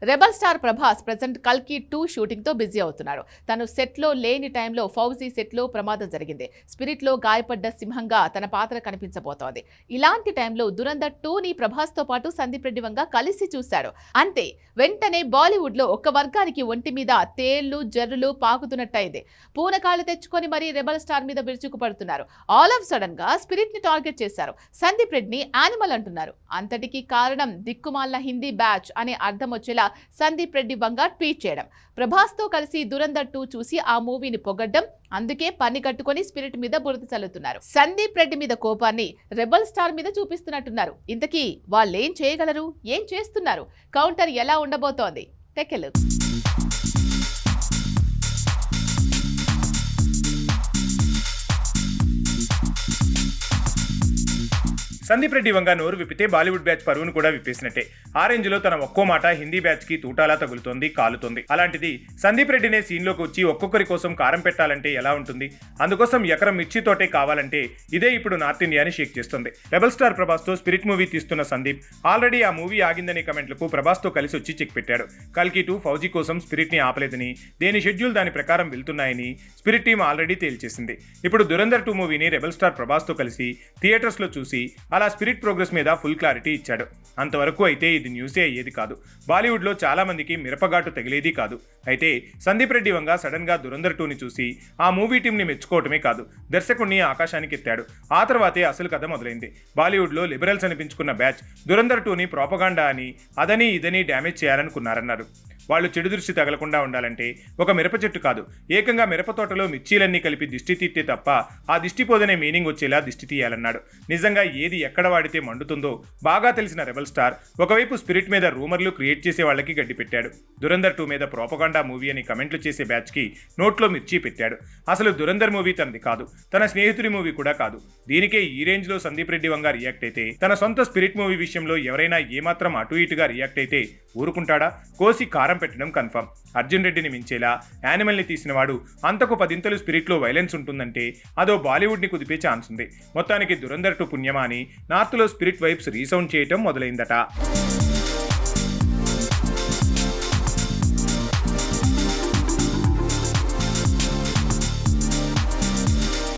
Rebel star Prabhas present కల్కి 2 shooting తో busy అవుతున్నారు. తను సెట్ లో లేని టైంలో ఫౌజీ సెట్ లో ప్రమాదం జరిగింది. స్పిరిట్ లో గాయపడ్డ సింహంగా తన పాత్ర కనిపించబోతోంది. ఇలాంటి టైంలో దురంధర్ 2 ని ప్రభాస్ తో పాటు సందీప్ రెడ్డి వంగ కలిసి చూశాడు. అంతే వెంటనే బాలీవుడ్ లో ఒక్క వర్గానికి ఒంటి మీద తేళ్లు జర్రులు పాకుతున్నట్టయింది. పూనకాలు తెచ్చుకొని మరీ రెబల్ స్టార్ మీద విరుచుకు పడుతున్నారు. ఆల్ ఆఫ్ సడన్ గా స్పిరిట్ ని టార్గెట్ చేశారు. సందీప్ రెడ్డిని యానిమల్ అంటున్నారు. అంతటికీ కారణం దిక్కుమాలిన హిందీ బ్యాచ్ అనే అర్థం వచ్చేలా సందీప్ రెడ్డి వంగ ట్వీట్ చేయడం. ప్రభాస్ తో కలిసి దురంధర్ 2 చూసి ఆ మూవీని పొగడ్డం, అందుకే పని కట్టుకొని స్పిరిట్ మీద బురద చల్లుతున్నారు. సందీప్ రెడ్డి మీద కోపాన్ని రెబల్ స్టార్ మీద చూపిస్తున్నట్టున్నారు. ఇంతకీ వాళ్ళేం చేయగలరు, ఏం చేస్తున్నారు, కౌంటర్ ఎలా ఉండబోతోంది? Take a look. Sandeep Reddy Vanga నోరు విప్పితే బాలీవుడ్ బ్యాచ్ పరువును కూడా విప్పేసినట్టే. ఆ రేంజ్ లో తన ఒక్కో మాట హిందీ బ్యాచ్ కి తూటాలా తగులుతోంది, కాలుతోంది. అలాంటిది సందీప్ రెడ్డినే సీన్ లోకి వచ్చి ఒక్కొక్కరి కోసం కారం పెట్టాలంటే ఎలా ఉంటుంది? అందుకోసం ఎకరం మిర్చితోటే కావాలంటే ఇదే ఇప్పుడు నార్త్ ఇండియాని షేక్ చేస్తుంది. రెబల్ స్టార్ ప్రభాస్ తో స్పిరిట్ మూవీ తీస్తున్న సందీప్ ఆల్రెడీ ఆ మూవీ ఆగిందనే కమెంట్లకు ప్రభాస్ తో కలిసి వచ్చి చెక్ పెట్టాడు. కల్కి 2 ఫౌజీ కోసం స్పిరిట్ ని ఆపలేదని, దేని షెడ్యూల్ దాని ప్రకారం వెళ్తున్నాయని స్పిరిట్ టీం ఆల్రెడీ తేల్చేసింది. ఇప్పుడు దురంధర్ 2 మూవీని రెబల్ స్టార్ ప్రభాస్ తో కలిసి థియేటర్స్ లో చూసి అలా స్పిరిట్ ప్రోగ్రెస్ మీద ఫుల్ క్లారిటీ ఇచ్చాడు. అంతవరకు అయితే ఇది న్యూసే అయ్యేది కాదు. బాలీవుడ్ లో చాలా మందికి మిరపగాటు తగిలేది కాదు. అయితే సందీప్ రెడ్డి వంగ సడన్ గా దురంధర్ 2 ని చూసి ఆ మూవీ టీం ని మెచ్చుకోవటమే కాదు, దర్శకుడిని ఆకాశానికి ఎత్తాడు. ఆ తర్వాతే అసలు కథ మొదలైంది. బాలీవుడ్ లో లిబరల్స్ అనిపించుకున్న బ్యాచ్ దురంధర్ 2 ని ప్రోపగాండా అని అదని ఇదని డ్యామేజ్ చేయాలనుకున్నారన్నారు. వాళ్ళు చెడు దృష్టి తగలకుండా ఉండాలంటే ఒక మిరప చెట్టు కాదు, ఏకంగా మిరప తోటలో మిర్చీలన్నీ కలిపి దిష్టి తీస్తే తప్ప ఆ దిష్టి పోదనే మీనింగ్ వచ్చేలా దిష్టి తీయాలన్నాడు. నిజంగా ఏది ఎక్కడ వాడితే మండుతుందో బాగా తెలిసిన రెబల్ స్టార్ ఒకవైపు స్పిరిట్ మీద రూమర్లు క్రియేట్ చేసే వాళ్ళకి గడ్డి పెట్టాడు. దురంధర్ 2 మీద ప్రోపగాండా మూవీ అని కమెంట్లు చేసే బ్యాచ్ కి నోట్లో మిర్చి పెట్టాడు. అసలు దురంధర్ మూవీ తనది కాదు, తన స్నేహితుడి మూవీ కూడా కాదు. దీనికే ఈ రేంజ్ లో సందీప్ రెడ్డి వంగ రియాక్ట్ అయితే, తన సొంత స్పిరిట్ మూవీ విషయంలో ఎవరైనా ఏమాత్రం అటు ఇటుగా రియాక్ట్ అయితే ఊరుకుంటాడా? కోసి కారం పెట్టడం కన్ఫర్మ్. అర్జున్ రెడ్డిని మించేలా యానిమల్ ని తీసిన వాడు అంతకు 10 ఇంతలు స్పిరిట్ లో వైలెన్స్ ఉంటుందంటే అదో బాలీవుడ్ ని కుదిపే ఛాన్స్ ఉంది. మొత్తానికి దురంధర్ 2 పుణ్యమా అని నార్త్ లో స్పిరిట్ వైబ్స్ రీసౌండ్ చేయటం మొదలైందట.